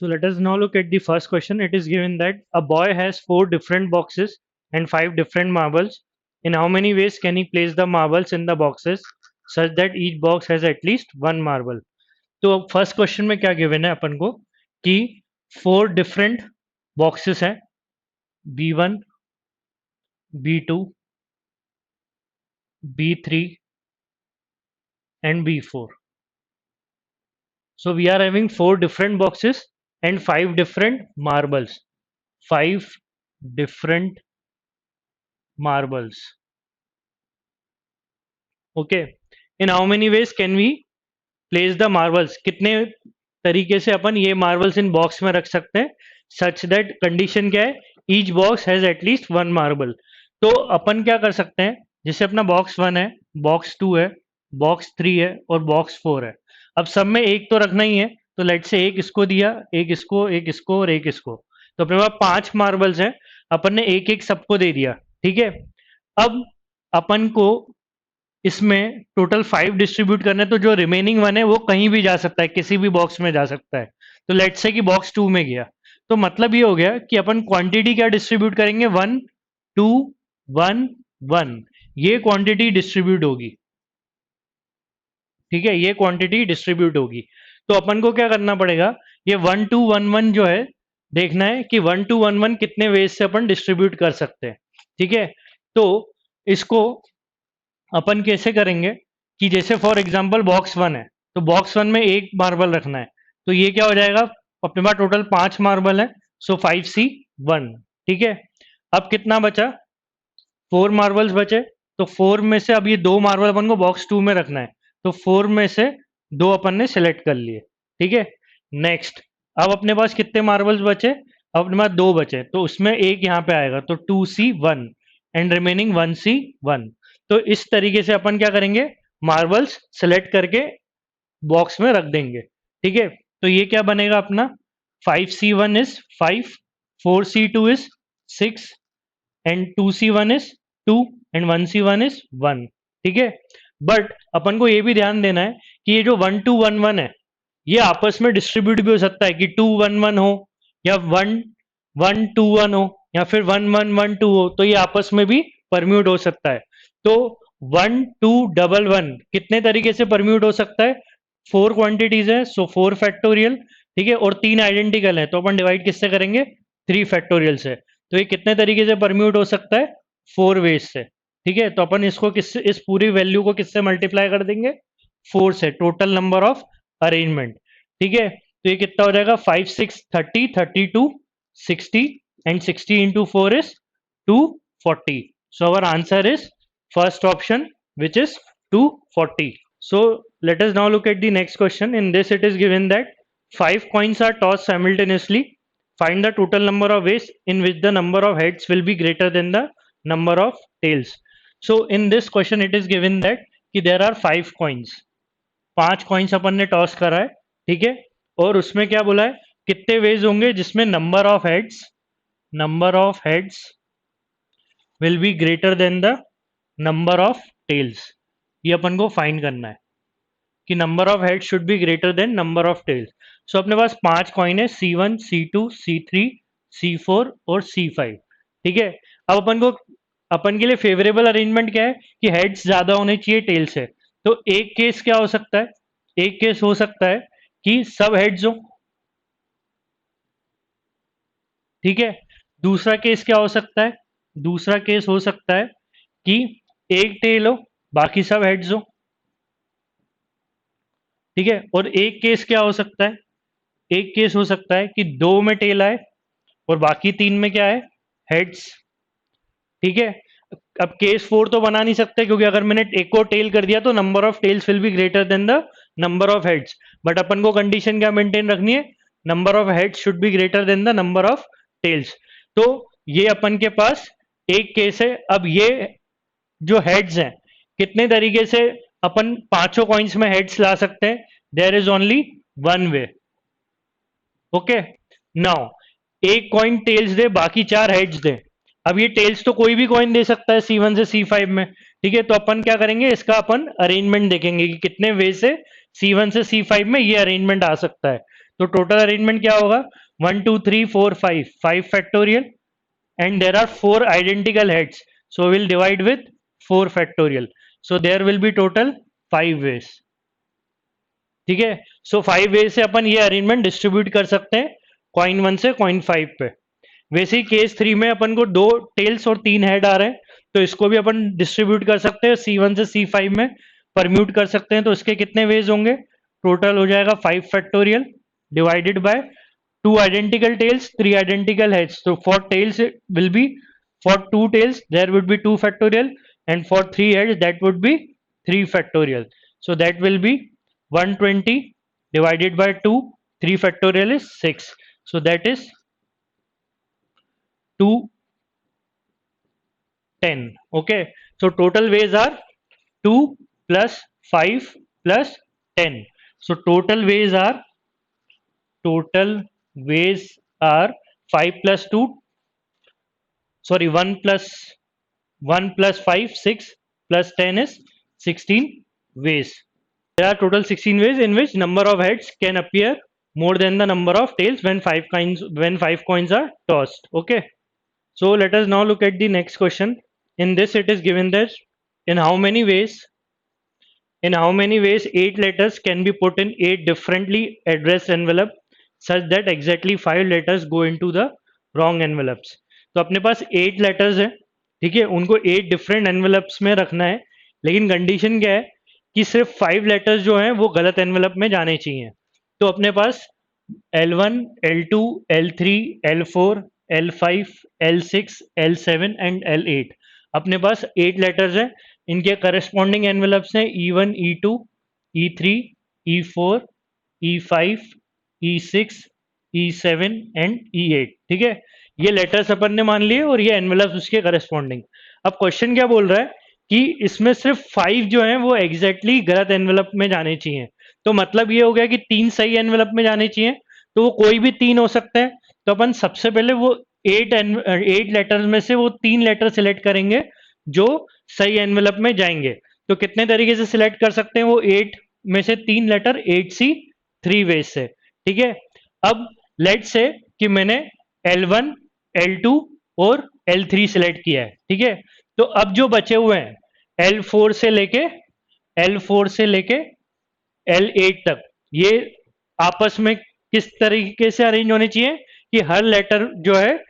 So let us now look at the first question. It is given that a boy has 4 different boxes and 5 different marbles. In how many ways can he place the marbles in the boxes such that each box has at least one marble? तो first question में क्या given है अपन को कि 4 different boxes हैं, B1, B2, B3 and B4. So we are having 4 different boxes and 5 different marbles. 5 different marbles. Okay. In how many ways can we place the marbles? कितने तरीके से अपन ये marbles इन box में रख सकते हैं such that condition क्या है, each box has at least one marble. तो अपन क्या कर सकते हैं, जैसे अपना box 1 है, box 2 है, box 3 है और box 4 है. अब सब में एक तो रखना ही है, तो लेट से एक इसको दिया, एक इसको, एक इसको और एक इसको. तो अपने पास 5 मार्बल्स हैं, अपन ने एक एक सबको दे दिया. ठीक है. अब अपन को इसमें टोटल 5 डिस्ट्रीब्यूट करने हैं, तो जो रिमेनिंग 1 है वो कहीं भी जा सकता है, किसी भी बॉक्स में जा सकता है. तो लेट्स से कि बॉक्स 2 में गया, तो मतलब ये हो गया कि अपन क्वांटिटी क्या डिस्ट्रीब्यूट करेंगे, 1 2 1 1. ये क्वांटिटी डिस्ट्रीब्यूट होगी. ठीक है, ये क्वांटिटी डिस्ट्रीब्यूट होगी. तो अपन को क्या करना पड़ेगा, ये 1 2 1 1 जो है, देखना है कि 1 2 1 1 कितने वेज से अपन डिस्ट्रीब्यूट कर सकते हैं. ठीक है. तो इसको अपन कैसे करेंगे कि जैसे फॉर एग्जांपल बॉक्स 1 है, तो बॉक्स 1 में एक मार्बल रखना है, तो ये क्या हो जाएगा, अपने पास टोटल 5 मार्बल है, सो 5C1. ठीक है. अब कितना बचा, 4 मार्बल्स बचे, तो 4 में से अब ये 2 मार्बल अपन को बॉक्स 2 में रखना है, तो 4 में से 2 अपन ने सिलेक्ट कर लिए. ठीक है. नेक्स्ट, अब अपने पास कितने मार्बल्स बचे, अब अपने पास 2 बचे, तो उसमें एक यहाँ पे आएगा, तो 2C1 एंड रिमेनिंग 1C1. तो इस तरीके से अपन क्या करेंगे, मार्बल्स सेलेक्ट करके बॉक्स में रख देंगे. ठीक है. तो ये क्या बनेगा अपना, 5C1 is 5, 4C2 is 6 and 2C1 is 2 and 1C1 is 1. ठीक है. बट अपन को ये भी ध्यान देना है कि ये जो 1 2 1 1 है, ये आपस में डिस्ट्रीब्यूट भी हो सकता है कि 2 1 1 हो, या 1 1 2 1 हो, या फिर 1 1 1 2 हो, तो ये आपस में भी परम्यूट हो सकता है. तो 1 2 1 1 कितने तरीके से परम्यूट हो सकता है, 4 क्वांटिटीज है, सो 4 फैक्टोरियल. ठीक है. और 3 आइडेंटिकल है, तो अपन डिवाइड किससे करेंगे, 3 फैक्टोरियल से. तो ये कितने तरीके से परम्यूट हो सकता है, 4 वेज से. ठीक है. तो अपन इसको किससे, इस पूरी वैल्यू को किससे मल्टीप्लाई कर देंगे, 4 से, टोटल नंबर ऑफ अरेंजमेंट. ठीक है. तो ये कितना हो जाएगा, 5 6 30 32 60 and 60 into 4 is 240. So our answer is first option, which is 240. So let us now look at the next question. In this it is given that 5 coins are tossed simultaneously. Find the total number of ways in which the number of heads will be greater than the number of tails. So in this question it is given that कि there are 5 coins. 5 coins अपन ने toss करा है. ठीक है. और उसमें क्या बोला है, कितने वेज होंगे जिसमें number of heads will be greater than the number of tails. ये अपन को फाइंड करना है कि number of head should be greater than number of tails. So अपने पास 5 कॉइन है, C1 C2 C3 C4 और C5. ठीक है. अब अपन के लिए फेवरेबल अरेंजमेंट क्या है कि हेड्स ज्यादा होने चाहिए टेल से. तो एक केस क्या हो सकता है, एक केस हो सकता है कि सब हेड्स हो. ठीक है. दूसरा केस क्या हो सकता है, दूसरा केस हो सकता है कि एक टेल हो, बाकी सब हेड्स हो. ठीक है. और एक केस क्या हो सकता है, एक केस हो सकता है कि 2 में टेल आए और बाकी 3 में क्या है, हेड्स. ठीक है. अब केस 4 तो बना नहीं सकते, क्योंकि अगर मैंने एक को टेल कर दिया तो number of tails will be greater than the number of heads. But अपन को कंडीशन क्या मेंटेन रखनी है, number of heads should be greater than the number of tails. तो ये अपन के पास एक केस है. अब ये जो हेड्स हैं, कितने तरीके से अपन पांचों कॉइन्स में हेड्स ला सकते हैं, there is only one way. Okay. Now एक कॉइन टेल्स दे, बाकी 4 हेड्स दे. अब ये टेल्स तो कोई भी कॉइन दे सकता है C1 से C5 में. ठीक है. तो अपन क्या करेंगे, इसका अपन अरेंजमेंट देखेंगे कि कितने वे से C1 से C5 में ये अरेंजमेंट आ सकता है. तो टोटल अरेंजमेंट क्या होगा, 1 2 3 4 5, 5 factorial and there are 4 identical heads, so we'll divide with 4 factorial, so there will be total 5 ways. ठीक है, सो 5 ways से अपन ये अरेंजमेंट डिस्ट्रीब्यूट कर सकते हैं कॉइन 1 से कॉइन 5 पे. वैसे ही केस 3 में अपन को 2 टेल्स और 3 हेड आ रहे हैं, तो इसको भी अपन डिस्ट्रीब्यूट कर सकते हैं C1 से C5 में परम्यूट कर सकते हैं. तो इसके कितने वेज होंगे, टोटल हो जाएगा 5 factorial divided bye 2 identical tails, 3 identical heads. So for tails it will be, for 2 tails there would be 2 factorial, and for 3 heads that would be 3 factorial. So that will be 120 divided by 2, 3 factorial is 6. So that is 210. Okay. So total ways are 2 plus 5 plus 10. So total ways are 5 plus 2, sorry, 1 plus 5, 6 plus 10 is 16 ways. There are total 16 ways in which number of heads can appear more than the number of tails when 5 coins are tossed. Okay, so let us now look at the next question. In this it is given that in how many ways 8 letters can be put in 8 differently addressed envelope such that exactly 5 letters go into the wrong envelopes. तो अपने पास 8 letters है, ठीक है, उनको 8 different envelopes में रखना है, लेकिन कंडीशन क्या है कि सिर्फ 5 लेटर्स जो हैं वो गलत एनवेलप में जाने चाहिए. तो अपने पास L1, L2, L3, L4, L5, L6, L7 and L8 अपने पास 8 लेटर्स हैं. इनके करस्पॉन्डिंग एनवेलप्स हैं E1, E2, E3, E4, E5, E6, E7 and E8. ठीक है, ये लेटर्स अपन ने मान लिए और ये एनवेलप्स उसके करस्पॉन्डिंग. अब क्वेश्चन क्या बोल रहा है कि इसमें सिर्फ 5 जो हैं वो एग्जैक्टली गलत एनवेलप में जाने चाहिए. तो मतलब ये हो गया कि 3 सही एनवेलप में जाने चाहिए, तो वो कोई भी 3 हो सकते हैं. तो अपन सबसे पहले वो 8 लेटर्स में से वो 3 लेटर सिलेक्ट करेंगे जो सही एनवेलप में जाएंगे. तो कितने तरीके से सिलेक्ट कर सकते हैं वो 8 में से 3 लेटर 8C 3 वेज से. ठीक है, अब लेट्स से कि मैंने L1, L2 और L3 सिलेक्ट किया है. ठीक है, तो अब जो बचे हुए हैं L4 से लेके L8 तक, ये आपस में किस तरीके से अरेंज होने चाहिए कि हर लेटर जो है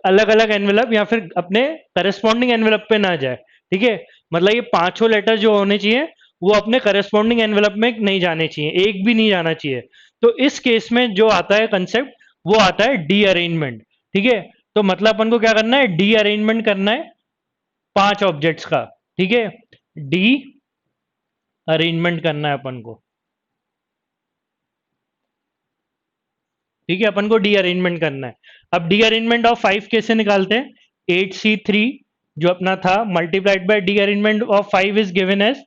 अलग अलग एनवेलप या फिर अपने करस्पॉन्डिंग एनवेलप पे ना जाए. ठीक है, मतलब ये पांचों लेटर जो होने चाहिए वो अपने करस्पॉन्डिंग एनवेलप में नहीं जाने चाहिए, एक भी नहीं जाना चाहिए. तो इस केस में जो आता है कंसेप्ट वो आता है डी अरेंजमेंट. ठीक है, तो मतलब अपन को क्या करना है, डी अरेंजमेंट करना है 5 ऑब्जेक्ट्स का. ठीक है, डी अरेंजमेंट करना है अपन को. ठीक है, अपन को डी अरेंजमेंट करना है. अब डी अरेंजमेंट ऑफ 5 कैसे निकालते हैं, 8C3 जो अपना था multiplied by derangement of 5 is given as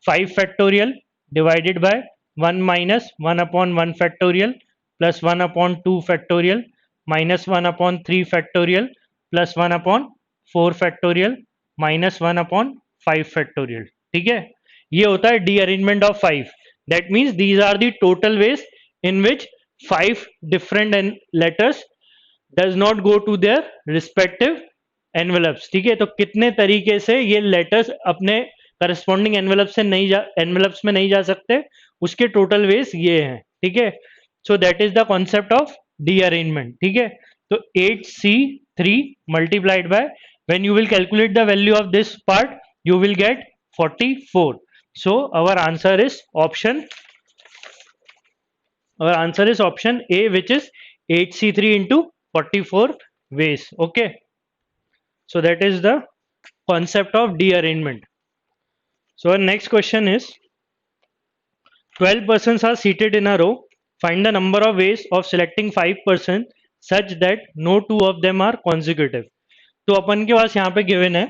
5 factorial divided by 1 minus 1 upon 1 factorial plus 1 upon 2 factorial minus 1 upon 3 factorial plus 1 upon 4 factorial minus 1 upon 5 factorial. ठीक है, ये होता है derangement of 5. That means these are the total ways in which 5 different letters does not go to their respective envelopes. ठीक है, तो कितने तरीके से ये लेटर्स अपने करस्पॉन्डिंग एनवेलप्स में नहीं जा सकते, उसके टोटल वेज ये हैं. ठीक है, सो that is the concept of D arrangement. ठीक है, तो 8C3 multiplied by, when you will calculate the value of this part you will get 44. So our answer is option A, which is 8C3 into 44 ways. Okay, so that is the concept of D arrangement. So our next question is 12 persons are seated in a row. Find the number of ways of selecting 5 persons such that no 2 of them are consecutive. तो अपन के पास यहाँ पे given है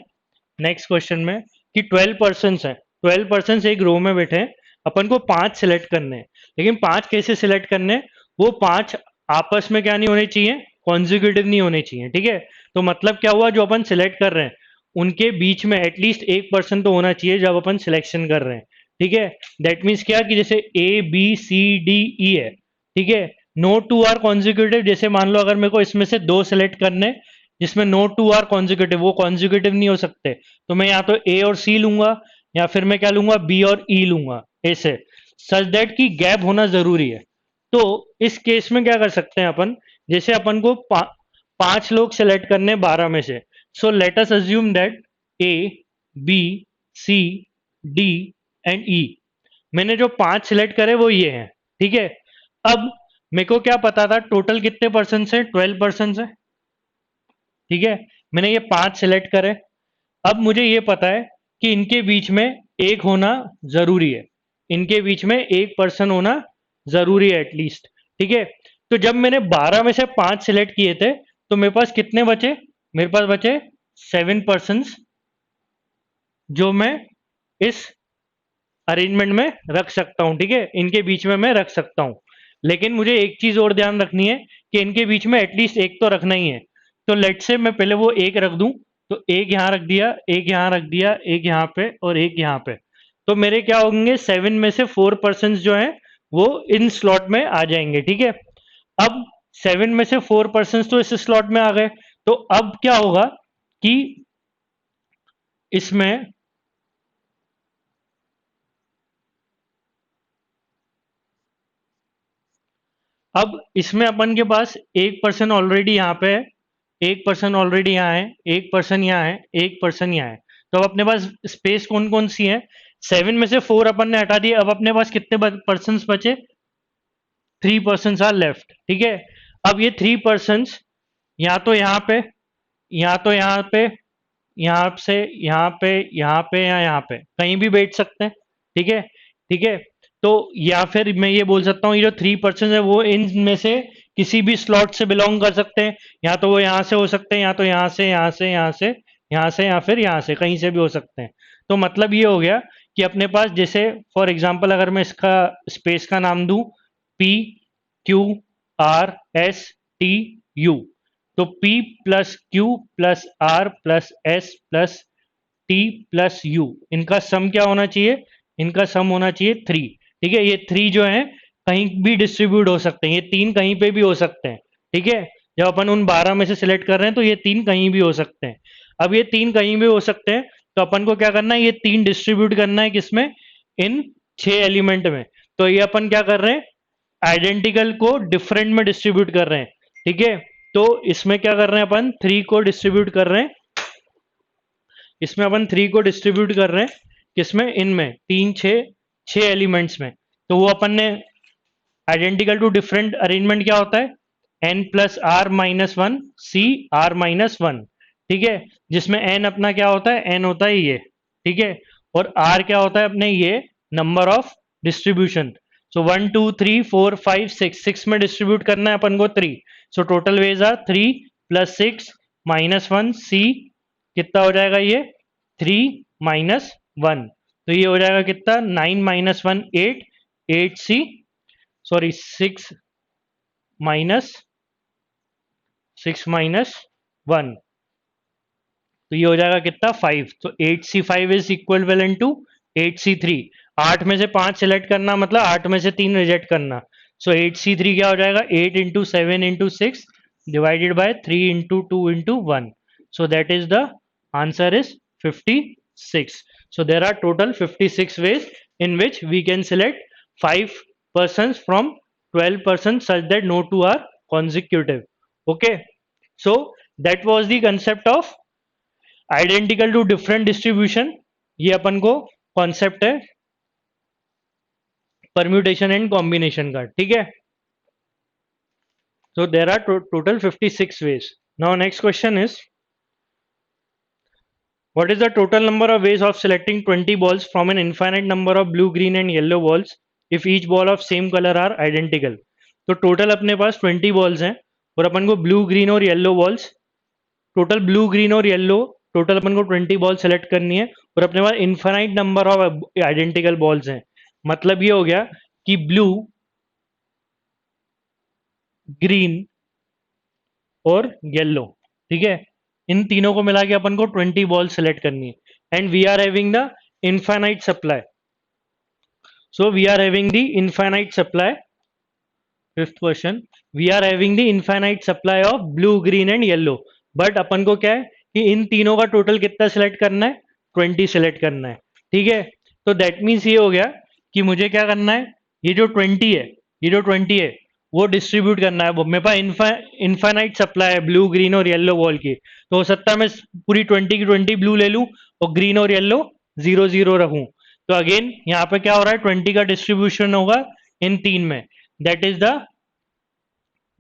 next question में कि 12 person है, 12 person एक रो में बैठे हैं, अपन को 5 सिलेक्ट करने हैं, लेकिन 5 कैसे सिलेक्ट करने हैं, वो 5 आपस में क्या नहीं होने चाहिए, कॉन्जिक्यूटिव नहीं होने चाहिए. ठीक है, तो मतलब क्या हुआ, जो अपन सिलेक्ट कर रहे हैं उनके बीच में एटलीस्ट एक पर्सन तो होना चाहिए जब अपन सिलेक्शन कर रहे हैं. ठीक है, दैट मीन्स क्या कि जैसे A B C D E है, ठीक है, नो टू आर कॉन्जिक्यूटिव, जैसे मान लो अगर मेरे को इसमें से दो सेलेक्ट करने जिसमें नो टू आर कॉन्जिक्यूटिव, वो कॉन्जिक्यूटिव नहीं हो सकते, तो मैं या तो ए और सी लूंगा या फिर मैं क्या लूंगा, बी और ई लूंगा, ऐसे, सच दैट की गैप होना जरूरी है। तो इस केस में क्या कर सकते हैं अपन, जैसे अपन को पांच लोग सेलेक्ट करने 12 में से, so let us assume that A, B, C, D and E, मैंने जो पांच सिलेक्ट करे वो ये हैं, ठीक है। अब मेरे को क्या पता था टोटल कितने पर्सन है, 12% है, ठीक है। मैंने ये पांच सिलेक्ट करे, अब मुझे ये पता है कि इनके बीच में एक होना जरूरी है, इनके बीच में एक पर्सन होना जरूरी है एटलीस्ट, ठीक है। तो जब मैंने 12 में से पांच सिलेक्ट किए थे, तो मेरे पास कितने बचे, मेरे पास बचे 7 पर्सन, जो मैं इस अरेंजमेंट में रख सकता हूं, ठीक है, इनके बीच में मैं रख सकता हूं। लेकिन मुझे एक चीज और ध्यान रखनी है कि इनके बीच में एटलीस्ट एक तो रखना ही है। तो लेट से मैं पहले वो एक रख दूं, तो एक यहां रख दिया, एक यहां रख दिया, एक यहां पे और एक यहां पे, तो मेरे क्या होंगे, 7 में से 4 पर्सन जो है वो इन स्लॉट में आ जाएंगे, ठीक है। अब 7 में से 4 पर्सन तो इस स्लॉट में आ गए, तो अब क्या होगा कि इसमें अब इसमें अपन के पास एक पर्सन ऑलरेडी यहाँ पे है, एक पर्सन ऑलरेडी यहाँ है, एक पर्सन यहाँ है, एक पर्सन यहाँ है, तो अब अपने पास स्पेस कौन कौन सी है, 7 में से 4 अपन ने हटा दिए, अब अपने पास कितने पर्सन बचे, 3 पर्सन आर लेफ्ट, ठीक है। अब ये 3 पर्सन या तो यहाँ पे, या तो यहाँ पे, यहाँ से यहाँ पे, यहाँ पे या यहाँ पे कहीं भी बैठ सकते हैं, ठीक है, ठीक है। तो या फिर मैं ये बोल सकता हूँ ये जो 3 पर्सन है वो इनमें से किसी भी स्लॉट से बिलोंग कर सकते हैं, या तो वो यहाँ से हो सकते हैं, या तो यहाँ से, यहाँ से, यहाँ से, यहाँ से, या फिर यहाँ से कहीं से भी हो सकते हैं। तो मतलब ये हो गया कि अपने पास जैसे फॉर एग्जाम्पल अगर मैं इसका स्पेस का नाम दूं P Q R S T U, तो P plus Q plus R plus S plus T plus U, इनका सम क्या होना चाहिए, इनका सम होना चाहिए 3, ठीक है। ये 3 जो है कहीं भी डिस्ट्रीब्यूट हो सकते हैं, ये तीन कहीं पे भी हो सकते हैं, ठीक है। जब अपन उन 12 में से सिलेक्ट कर रहे हैं तो ये तीन कहीं भी हो सकते हैं। अब ये तीन कहीं भी हो सकते हैं, तो अपन को क्या करना है, ये तीन डिस्ट्रीब्यूट करना है किसमें, इन 6 एलिमेंट में। तो ये अपन क्या कर रहे हैं, आइडेंटिकल को डिफरेंट में डिस्ट्रीब्यूट कर रहे हैं, ठीक है। तो इसमें क्या कर रहे हैं अपन, 3 को डिस्ट्रीब्यूट कर रहे हैं, इसमें अपन 3 को डिस्ट्रीब्यूट कर रहे हैं किसमें, इनमें तीन छः, छः एलिमेंट्स में। तो वो अपन ने आइडेंटिकल टू डिफरेंट अरेंजमेंट क्या होता है, N plus R minus one C R minus one, ठीक है। जिसमें एन अपना क्या होता है, एन होता है ये, ठीक है, और आर क्या होता है अपने ये नंबर ऑफ डिस्ट्रीब्यूशन। सो 1 2 3 4 5 6, 6 में डिस्ट्रीब्यूट करना है अपन को 3, सो टोटल वेज आर 3 + 6 - 1 सी, कितना हो जाएगा ये 3 - 1, तो ये हो जाएगा कितना 9 - 1 8, 8C, सॉरी 6 - 1, तो ये हो जाएगा कितना 5, तो 8C5 is equal to 8C3। 8 में से 5 सिलेक्ट करना मतलब 8 में से 3 रिजेक्ट करना, सो 8C3 क्या हो जाएगा 8 × 7 × 6 divided by 3 × 2 × 1, so that is the answer is 56. So there are total 56 ways in which we can select 5 persons from 12 persons such that no two are consecutive. Okay, so that was the concept of identical to different distribution, ये अपन को concept है permutation and combination का, ठीक है। So there are total 56 ways. Now next question is, what is the total number of ways of selecting 20 balls from an infinite number of blue, green and yellow balls if each ball of same color are identical? तो total अपने पास 20 balls हैं और अपन को blue, green और yellow balls, total blue, green और yellow, total अपन को 20 बॉल सेलेक्ट करनी है और अपने पास infinite number of identical balls हैं। मतलब ये हो गया कि ब्लू, ग्रीन और येलो, ठीक है, इन तीनों को मिला के अपन को 20 बॉल सेलेक्ट करनी है and we are having the infinite supply. So we are having the infinite supply fifth question, we are having the infinite supply of blue green and yellow, but अपन को क्या है कि इन तीनों का टोटल कितना सिलेक्ट करना है, 20 सिलेक्ट करना है। ठीक है, तो दैट मीन्स ये हो गया कि मुझे क्या करना है, ये जो 20 है, ये जो 20 है वो डिस्ट्रीब्यूट करना है। मेरे पास इनफाइनाइट सप्लाई है ब्लू ग्रीन और येलो बॉल की, तो हो सकता है मैं पूरी 20 की 20 ब्लू ले लूं और ग्रीन और येलो 0 0 रखूं। तो अगेन यहाँ पे क्या हो रहा है, 20 का डिस्ट्रीब्यूशन होगा इन तीन में, that is the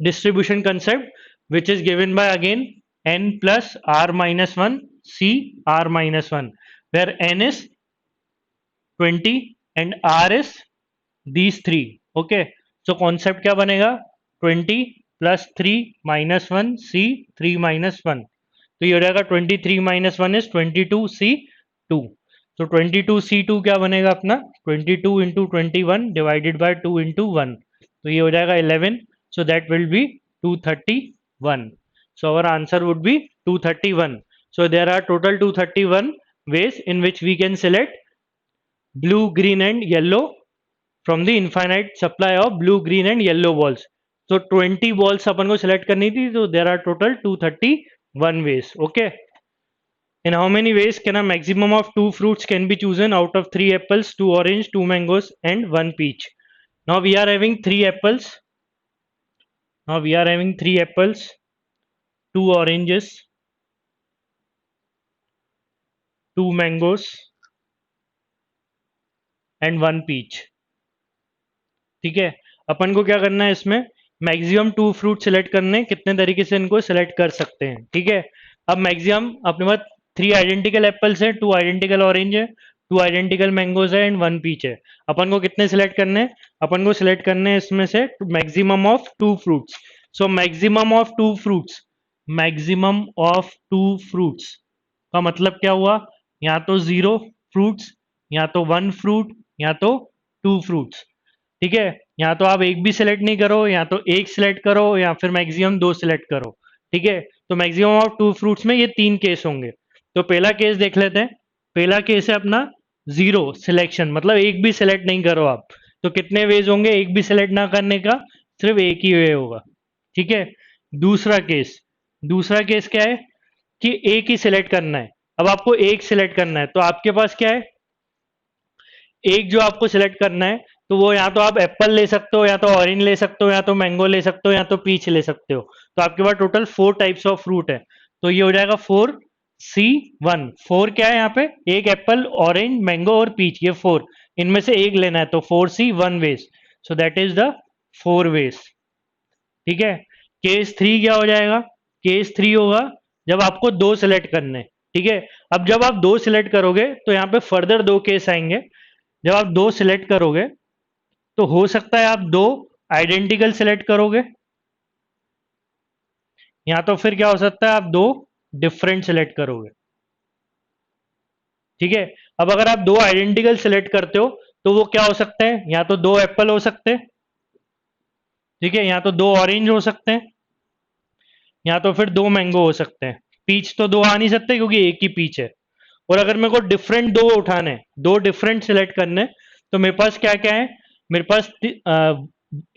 distribution concept, which is given by again n plus r minus 1 c r minus 1, where n is 20 and r is these three. Okay, so concept क्या बनेगा, 20 plus 3 minus 1 c 3 minus 1, तो ये हो जाएगा 23 minus 1 is 22 c 2, तो 22 c 2 क्या बनेगा अपना, 22 into 21 divided by 2 into 1, तो ये हो जाएगा 11, so that will be 231, so our answer would be 231. So there are total 231 ways in which we can select blue, green and yellow from the infinite supply of blue, green and yellow balls. So 20 balls अपन को select करनी थी, so there are total 231 ways. Okay, in how many ways can a maximum of 2 fruits can be chosen out of 3 apples, 2 orange, 2 mangoes and 1 peach? Now we are having 3 apples, now we are having 3 apples, 2 oranges, 2 mangoes and 1 peach. ठीक है, अपन को क्या करना है, इसमें maximum 2 fruit select करने, कितने तरीके से इनको सिलेक्ट कर सकते हैं। ठीक है, अब मैक्सिमम अपने पास 3 आइडेंटिकल एप्पल्स है, 2 आइडेंटिकल ऑरेंज है, 2 आइडेंटिकल मैंगोज है एंड 1 पीच है। अपन को कितने सिलेक्ट करने हैं, अपन को सिलेक्ट करने हैं इसमें से maximum of 2 fruits. So maximum of 2 fruits, maximum of 2 fruits का मतलब क्या हुआ, या तो 0 फ्रूट्स, या तो 1 फ्रूट, या तो 2 फ्रूट्स। ठीक है, या तो आप एक भी सिलेक्ट नहीं करो, या तो एक सिलेक्ट करो, या फिर मैक्सिमम 2 सिलेक्ट करो। ठीक है, तो मैक्सिमम ऑफ 2 फ्रूट्स में ये 3 केस होंगे। तो पहला केस देख लेते हैं, पहला केस है अपना 0 सिलेक्शन, मतलब एक भी सिलेक्ट नहीं करो आप। तो कितने वेज होंगे एक भी सिलेक्ट ना करने का, सिर्फ एक ही वे होगा। ठीक है, दूसरा केस, दूसरा केस क्या है कि एक ही सिलेक्ट करना है। अब आपको एक सिलेक्ट करना है, तो आपके पास क्या है, एक जो आपको सिलेक्ट करना है, तो वो या तो आप एप्पल ले सकते हो, या तो ऑरेंज ले सकते हो, या तो मैंगो ले सकते हो, या तो पीच ले सकते हो। तो आपके पास टोटल 4 टाइप्स ऑफ फ्रूट है, तो ये हो जाएगा 4C1। 4 क्या है यहाँ पे, एक एप्पल, ऑरेंज, मैंगो और पीच, ये 4, इनमें से एक लेना है, तो 4C1 ways, so that is the 4 ways. ठीक है, केस 3 क्या हो जाएगा, केस 3 होगा जब आपको 2 सिलेक्ट करने। ठीक है, अब जब आप 2 सिलेक्ट करोगे तो यहाँ पे फर्दर 2 केस आएंगे। जब आप 2 सिलेक्ट करोगे तो हो सकता है आप 2 आइडेंटिकल सिलेक्ट करोगे, या तो फिर क्या हो सकता है आप 2 डिफरेंट सिलेक्ट करोगे। ठीक है, अब अगर आप 2 आइडेंटिकल सिलेक्ट करते हो तो वो क्या हो सकते हैं, या तो 2 एप्पल हो सकते हैं, ठीक है, या तो 2 ऑरेंज हो सकते हैं, या तो फिर 2 मैंगो हो सकते हैं। पीच तो 2 आ नहीं सकते क्योंकि एक ही पीच है। और अगर मेरे को डिफरेंट 2 उठाने, 2 डिफरेंट सिलेक्ट करने, तो मेरे पास क्या क्या है, मेरे पास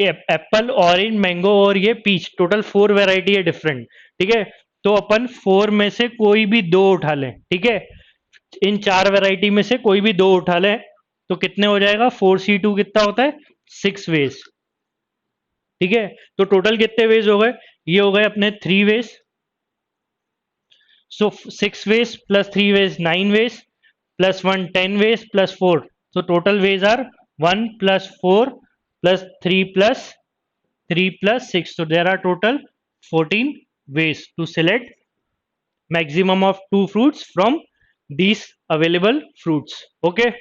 एप्पल, ऑरेंज, मैंगो और ये पीच, टोटल 4 वेराइटी है डिफरेंट। ठीक है, तो अपन 4 में से कोई भी 2 उठा लें। ठीक है, इन 4 वेराइटी में से कोई भी 2 उठा लें, तो कितने हो जाएगा, 4C2 कितना होता है, 6 वेज। ठीक है, तो टोटल कितने वेज हो गए, ये हो गए अपने 3 veg. So 6 ways plus 3 ways 9 ways plus 1 10 ways plus 4. So total ways are 1 plus 4 plus 3 plus 3 plus 6. So there are total 14 ways to select maximum of 2 fruits from these available fruits. Okay.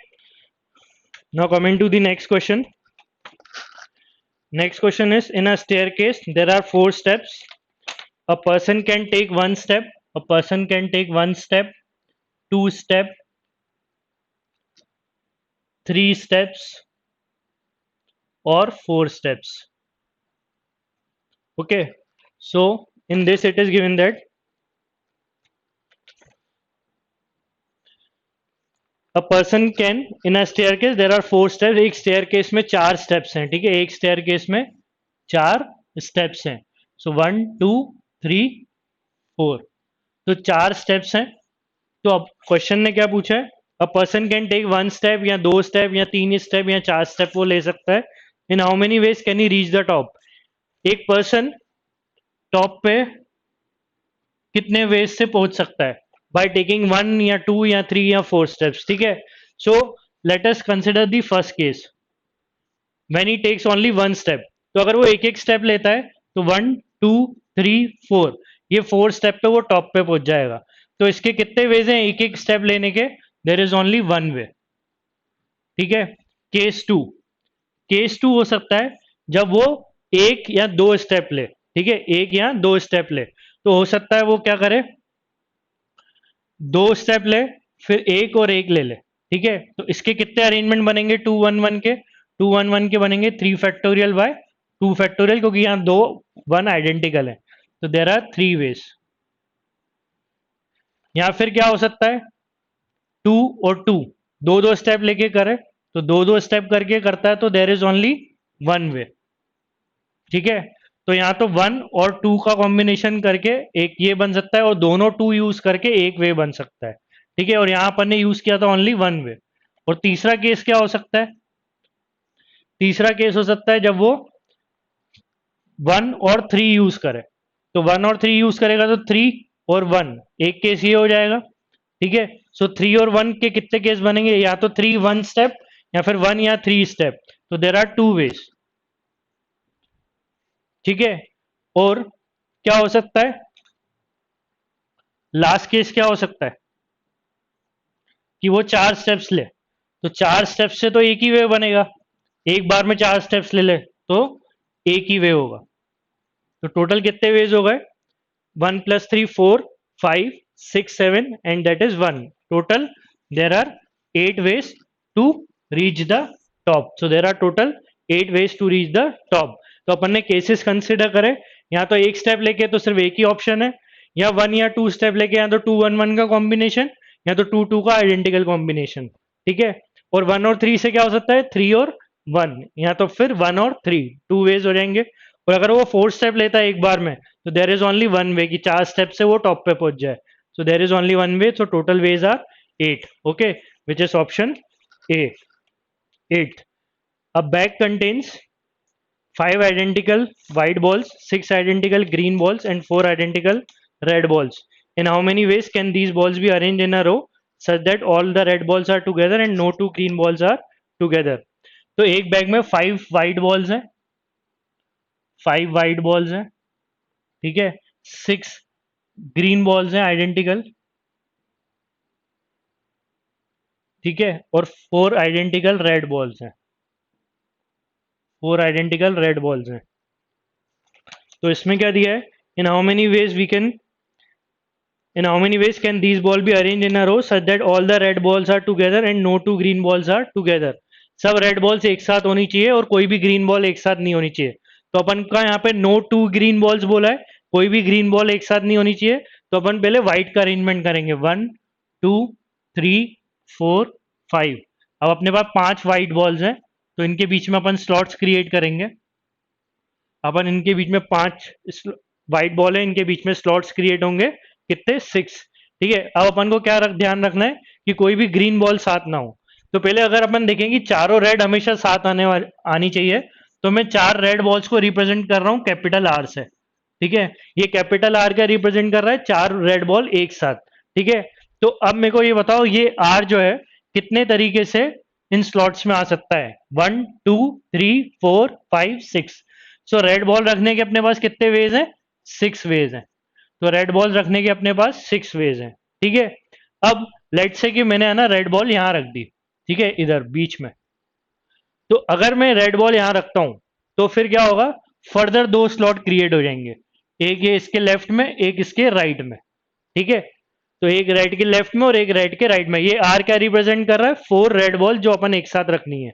Now coming to the next question. Next question is, in a staircase there are 4 steps. A person can take 1 step. A person can take 1 step, 2 step, 3 steps or 4 steps. Okay, so in this it is given that a person can, in a staircase there are 4 steps. एक staircase में 4 steps हैं। ठीक है, एक staircase में 4 steps हैं। सो 1 2 3 4, तो 4 steps हैं। तो अब क्वेश्चन ने क्या पूछा है, a person can take 1 step या 2 स्टेप या 3 स्टेप या 4 स्टेप वो ले सकता है। In how many veg can he reach the top, एक पर्सन टॉप पे कितने वेज से पहुंच सकता है, बाय टेकिंग 1 या 2 या 3 या 4 स्टेप्स। ठीक है, so let us consider the first case when he takes only 1 step. तो अगर वो एक एक स्टेप लेता है तो 1 2 3 4, ये 4 स्टेप पे वो टॉप पे पहुंच जाएगा। तो इसके कितने वेज हैं एक एक स्टेप लेने के, देर इज ओनली 1 वे। ठीक है, केस 2, केस 2 हो सकता है जब वो एक या दो स्टेप ले। ठीक है, एक या दो स्टेप ले, तो हो सकता है वो क्या करे, दो स्टेप ले फिर एक और एक ले ले। ठीक है, तो इसके कितने अरेंजमेंट बनेंगे 2 1 1 के, 2 1 1 के बनेंगे 3 फैक्टोरियल बाय 2 फैक्टोरियल, क्योंकि यहाँ दो 1 आइडेंटिकल है, तो देर आर 3 वेज। या फिर क्या हो सकता है 2 और 2 दो दो स्टेप लेके करे, तो दो दो स्टेप करके करता है, तो देर इज ओनली 1 वे। ठीक है, तो यहाँ तो 1 और 2 का कॉम्बिनेशन करके एक ये बन सकता है और दोनों 2 यूज करके एक वे बन सकता है। ठीक है, और यहाँ अपन ने यूज किया था ओनली 1 वे। और तीसरा केस क्या हो सकता है, तीसरा केस हो सकता है जब वो 1 और 3 यूज करे। तो 1 और 3 यूज करेगा तो 3 और 1, एक केस ये हो जाएगा। ठीक है, सो 3 और 1 के कितने केस बनेंगे, या तो 3 1 स्टेप या फिर 1 या 3 स्टेप, तो देर आर 2 वेज। ठीक है, और क्या हो सकता है, लास्ट केस क्या हो सकता है कि वो 4 स्टेप्स ले, तो 4 स्टेप्स से तो एक ही वे बनेगा, एक बार में 4 स्टेप्स ले ले तो एक ही वे होगा। तो टोटल कितने वेज हो गए, 1 + 3 4 5 6 7 and that is 1। Total there are 8 ways to reach the top. So there are total 8 ways to reach the top. तो अपन ने केसेस कंसिडर करे, यहाँ तो एक स्टेप लेके तो सिर्फ एक ही ऑप्शन है, या 1 या 2 स्टेप लेके यहाँ तो 2 1 1 का कॉम्बिनेशन, या तो 2 2 का आइडेंटिकल कॉम्बिनेशन। ठीक है, और 1 और 3 से क्या हो सकता है 3 और 1, या तो फिर 1 और 3, 2 वेज हो जाएंगे। और अगर वो 4 स्टेप लेता है एक बार में, तो देर इज ओनली 1 वे कि 4 स्टेप से वो टॉप पे पहुंच जाए। So there is only 1 way, so total ways are 8। Okay, which is option A, 8। A bag contains 5 identical white balls, 6 identical green balls, and 4 identical red balls. In how many ways can these balls be arranged in a row such that all the red balls are together and no two green balls are together? तो एक bag में 5 white balls हैं, 5 white balls हैं। ठीक है, 6 green balls हैं identical. ठीक है, और 4 आइडेंटिकल रेड बॉल्स हैं, 4 आइडेंटिकल रेड बॉल्स हैं। तो इसमें क्या दिया है, in how many ways we can, in how many ways can these balls be arranged in a row such that all the red balls are together and no two green balls are together? सब red balls एक साथ होनी चाहिए और कोई भी green ball एक साथ नहीं होनी चाहिए। तो अपन का यहाँ पे नो टू ग्रीन बॉल्स बोला है, कोई भी ग्रीन बॉल एक साथ नहीं होनी चाहिए। तो अपन पहले व्हाइट का अरेंजमेंट करेंगे, 1 2 3 4 5। अब अपने पास 5 व्हाइट बॉल्स हैं, तो इनके बीच में अपन स्लॉट्स क्रिएट करेंगे। अपन इनके बीच में 5 व्हाइट बॉल है, इनके बीच में स्लॉट्स क्रिएट होंगे कितने, 6। ठीक है, अब अपन को क्या ध्यान रखना है कि कोई भी ग्रीन बॉल साथ ना हो। तो पहले अगर अपन देखेंगे चारों रेड हमेशा साथ आनी चाहिए, तो मैं 4 रेड बॉल्स को रिप्रेजेंट कर रहा हूँ कैपिटल आर से। ठीक है, ये कैपिटल आर का रिप्रेजेंट कर रहा है 4 रेड बॉल एक साथ। ठीक है, तो अब मेरे को ये बताओ ये आर जो है कितने तरीके से इन स्लॉट्स में आ सकता है, 1 2 3 4 5 6। सो रेड बॉल रखने के अपने पास कितने वेज हैं, 6 वेज हैं। तो रेड बॉल रखने के अपने पास 6 वेज हैं। ठीक है, अब लेट से कि मैंने है ना रेड बॉल यहां रख दी, ठीक है, इधर बीच में। तो अगर मैं रेड बॉल यहां रखता हूं तो फिर क्या होगा, फर्दर 2 स्लॉट क्रिएट हो जाएंगे, एक ये इसके लेफ्ट में एक इसके राइट में। ठीक है, तो एक राइट के लेफ्ट में और एक राइट के राइट में। ये आर क्या रिप्रेजेंट कर रहा है, 4 रेड बॉल जो अपन एक साथ रखनी है।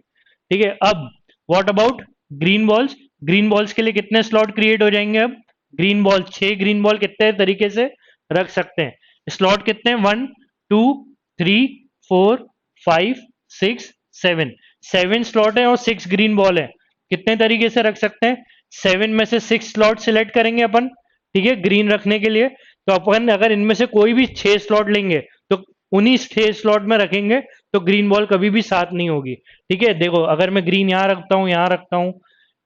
ठीक है, अब what about green balls, green balls के लिए कितने स्लॉट क्रिएट हो जाएंगे, अब ग्रीन बॉल 6 ग्रीन बॉल कितने तरीके से रख सकते हैं, स्लॉट कितने हैं, 1 2 3 4 5 6 7, 7 स्लॉट है और 6 ग्रीन बॉल है, कितने तरीके से रख सकते हैं, 7 में से 6 स्लॉट सिलेक्ट करेंगे अपन, ठीक है, ग्रीन रखने के लिए। तो अपन अगर इनमें से कोई भी 6 स्लॉट लेंगे तो उन्हीं 6 स्लॉट में रखेंगे, तो ग्रीन बॉल कभी भी साथ नहीं होगी। ठीक है, देखो अगर मैं ग्रीन यहाँ रखता हूँ, यहाँ रखता हूँ,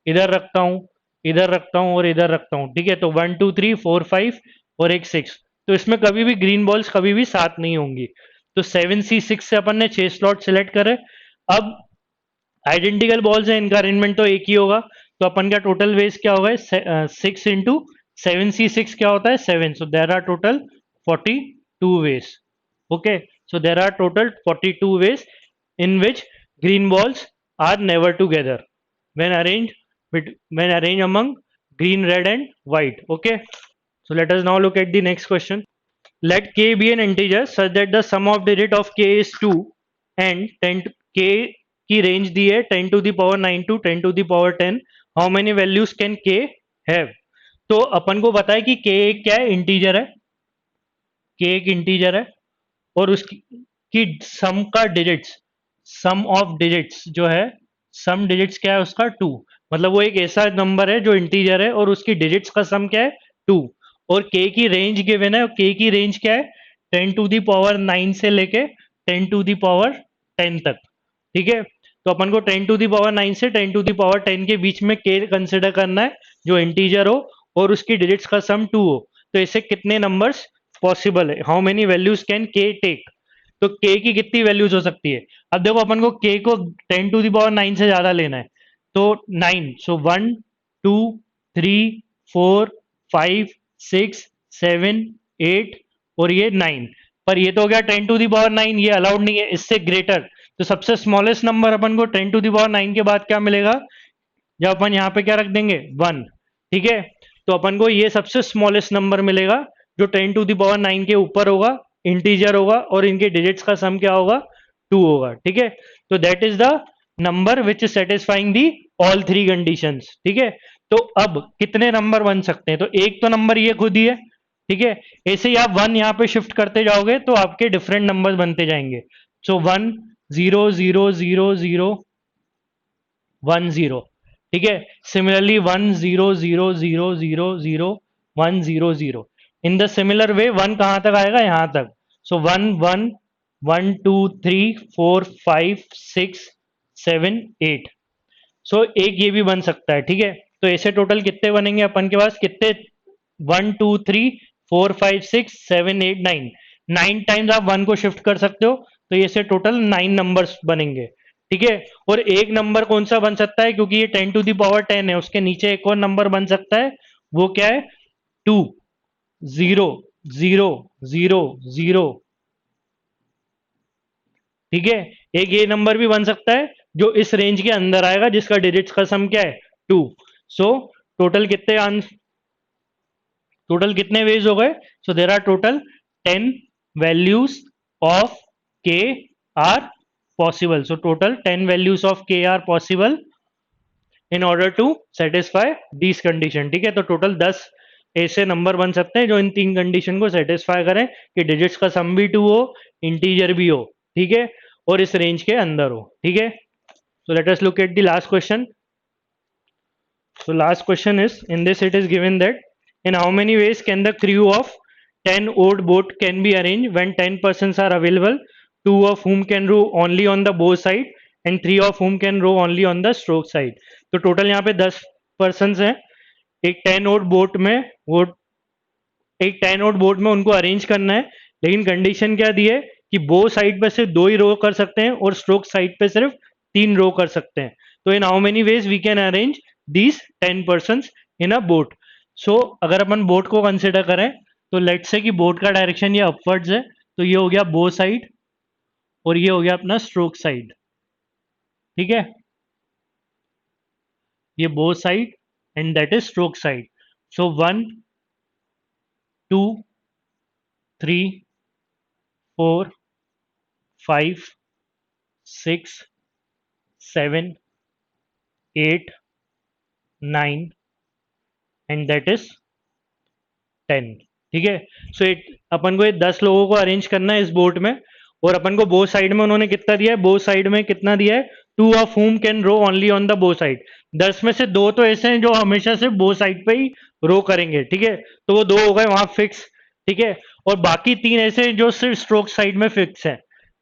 इधर रखता हूँ, इधर रखता हूँ और इधर रखता हूँ, ठीक है, तो 1 2 3 4 5 और एक 6, तो इसमें कभी भी ग्रीन बॉल्स कभी भी साथ नहीं होंगी। तो 7C6 से अपन ने 6 स्लॉट सिलेक्ट करे। अब आइडेंटिकल बॉल्स है, इनका अरेंजमेंट तो एक ही होगा, तो अपन का टोटल वेज क्या होगा, 6 इंटू 7C6 क्या होता है, 7, so there are total 42 ways. Okay, so there are total 42 ways in which green balls are never together when arranged among green, red and white. Okay, so let us now look at the next question. Let k be an integer such that the sum of digit of k is 2 and 10 k की range दी है 10 to the power 9 to 10 to the power 10. How many values can k have? तो अपन को पता है कि k क्या है, integer है, k एक इंटीजर है और उसकी की सम का डिजिट्स, सम ऑफ डिजिट्स जो है, सम डिजिट्स क्या है उसका 2, मतलब वो एक ऐसा नंबर है जो इंटीजर है और उसकी डिजिट्स का सम क्या है 2, और k की रेंज गिवन है, और k की रेंज क्या है 10 टू दी पावर 9 से लेके 10 टू दी पावर 10 तक। ठीक है, तो अपन को 10 टू दी पावर 9 से 10 टू दी पावर 10 के बीच में k कंसिडर करना है जो इंटीजर हो और उसकी डिजिट्स का सम 2 हो। तो ऐसे कितने नंबर्स पॉसिबल है, how many values can k take? तो k की कितनी वैल्यूज हो सकती है? अब देखो अपन को k को 10 टू दी पावर 9 से ज्यादा लेना है, तो 9, सो 1 2 3 4 5 6 7 8 और ये 9, पर ये तो हो गया 10 टू दी पावर 9, ये अलाउड नहीं है, इससे ग्रेटर। तो सबसे स्मॉलेस्ट नंबर अपन को 10 टू दी पावर 9 के बाद क्या मिलेगा, जब अपन यहाँ पे क्या रख देंगे 1। ठीक है, तो अपन को ये सबसे स्मॉलेस्ट नंबर मिलेगा जो 10 टू दी पावर 9 के ऊपर होगा, इंटीजर होगा और इनके डिजिट्स का सम क्या होगा 2 होगा। ठीक है, तो that is the number which is satisfying the all three conditions. ठीक है, तो अब कितने नंबर बन सकते हैं, तो एक तो नंबर ये खुद ही है। ठीक है, ऐसे ही आप 1 यहाँ पे शिफ्ट करते जाओगे तो आपके डिफरेंट नंबर बनते जाएंगे। सो 1 0 0 0 0 1 0। ठीक है, similarly 1 0 0 0 0 0 1 0 0। In the similar way 1 कहां तक आएगा, यहां तक। सो 1 1 1 2 3 4 5 6 7 8। सो एक ये भी बन सकता है। ठीक है, तो ऐसे टोटल कितने बनेंगे अपन के पास, कितने, 1 2 3 4 5 6 7 8 9, 9 टाइम्स आप 1 को शिफ्ट कर सकते हो, तो ये से टोटल 9 नंबर्स बनेंगे। ठीक है, और एक नंबर कौन सा बन सकता है, क्योंकि ये 10 टू दी पावर 10 है, उसके नीचे एक और नंबर बन सकता है, वो क्या है 2 0 0 0 0। ठीक है, एक ये नंबर भी बन सकता है जो इस रेंज के अंदर आएगा जिसका डिजिट्स का सम क्या है 2। सो टोटल कितने टोटल कितने वेज हो गए, so there are total 10 values of K are possible. So total 10 values of K are possible in order to satisfy this condition. ठीक है, तो टोटल 10 ऐसे नंबर बन सकते हैं जो इन तीन कंडीशन को सेटिस्फाई करें कि डिजिट्स का सम भी 2 हो, इंटीजर भी हो, ठीक है, और इस रेंज के अंदर हो। ठीक है, so let us look at the last question. So last question is, in this it is given that in how many ways can the crew of 10 odd boat can be arranged when 10 persons are available, 2 of whom can row only on the bow side and 3 of whom can row only on the stroke side. तो total यहाँ पे 10 persons हैं, एक 10 odd boat में, वो एक 10 odd boat में उनको अरेंज करना है, लेकिन कंडीशन क्या दी है कि बो साइड पे सिर्फ 2 ही रो कर सकते हैं और स्ट्रोक साइड पे सिर्फ 3 रो कर सकते हैं। तो in how many ways we can arrange these 10 persons in a boat. So अगर अपन बोट को कंसिडर करें तो लेट से कि बोट का डायरेक्शन ये अपवर्ड्स है, तो ये हो गया बो साइड और ये हो गया अपना स्ट्रोक साइड। ठीक है, ये बो side and that is stroke side. So 1 2 3 4 5 6 7 8 9 and that is 10। ठीक है, सो अपन को ये 10 लोगों को अरेंज करना है इस बोट में, और अपन को बो साइड में उन्होंने कितना दिया है, बो साइड में कितना दिया है 2 of whom can row only on the bow side. 10 में से 2 तो ऐसे हैं जो हमेशा से बो साइड पे ही रो करेंगे, ठीक है, तो वो 2 हो गए वहां फिक्स, ठीक है। और बाकी 3 ऐसे हैं जो सिर्फ स्ट्रोक साइड में फिक्स है,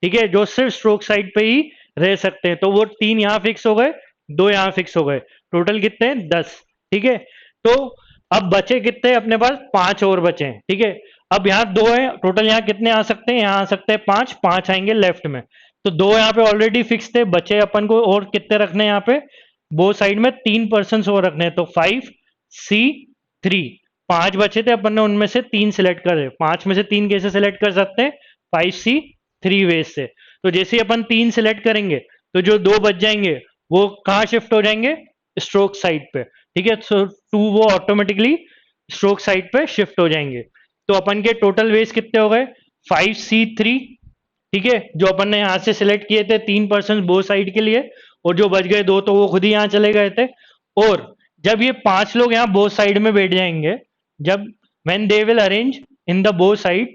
ठीक है, जो सिर्फ स्ट्रोक साइड पे ही रह सकते हैं, तो वो 3 यहाँ फिक्स हो गए, 2 यहाँ फिक्स हो गए, टोटल कितने हैं 10, ठीक है। तो अब बचे कितने अपने पास, 5 और बचे हैं, ठीक है। अब यहाँ 2 है टोटल, यहाँ कितने आ सकते हैं, यहाँ आ सकते हैं 5, 5 आएंगे लेफ्ट में, तो 2 यहाँ पे ऑलरेडी फिक्स थे, बचे अपन को और कितने रखने हैं यहाँ पे, बो साइड में 3 पर्सन और रखने हैं, तो 5C3, 5 बचे थे, अपन ने उनमें से 3 सिलेक्ट करे, 5 में से 3 कैसे सिलेक्ट कर सकते हैं, 5C3 वेज से। तो जैसे ही अपन 3 सिलेक्ट करेंगे तो जो 2 बच जाएंगे वो कहाँ शिफ्ट हो जाएंगे, स्ट्रोक साइड पे, ठीक है। सो 2 वो ऑटोमेटिकली स्ट्रोक साइड पे शिफ्ट हो जाएंगे। तो अपन के टोटल वेज कितने हो गए, 5C3, ठीक है, जो अपन ने यहाँ से सिलेक्ट किए थे 3 पर्सन बो साइड के लिए, और जो बच गए 2 तो वो खुद ही यहाँ चले गए थे। और जब ये 5 लोग यहाँ बो साइड में बैठ जाएंगे, जब when they will arrange in the bow side,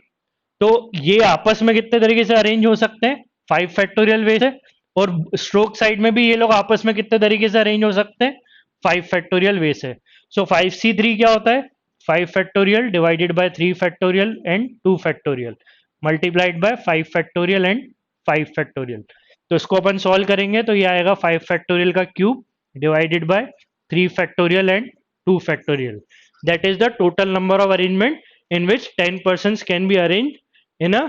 तो ये आपस में कितने तरीके से अरेंज हो सकते हैं, 5 फैक्टोरियल वे से। और स्ट्रोक साइड में भी ये लोग आपस में कितने तरीके से अरेंज हो सकते हैं, 5 फैक्टोरियल वे से। सो 5C3 क्या होता है, 5 factorial divided bye 3 factorial and 2 factorial multiplied by 5 factorial and 5 factorial. तो इसको अपन सॉल्व करेंगे तो ये आएगा 5 फैक्टोरियल का cube divided by 3 factorial and 2 factorial. That is the total number of arrangement in which 10 persons can be arranged in a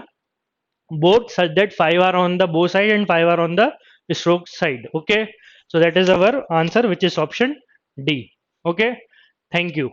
boat such that 5 are on the bow side and 5 are on the stroke side. Okay, so that is our answer, which is option D. Okay, thank you.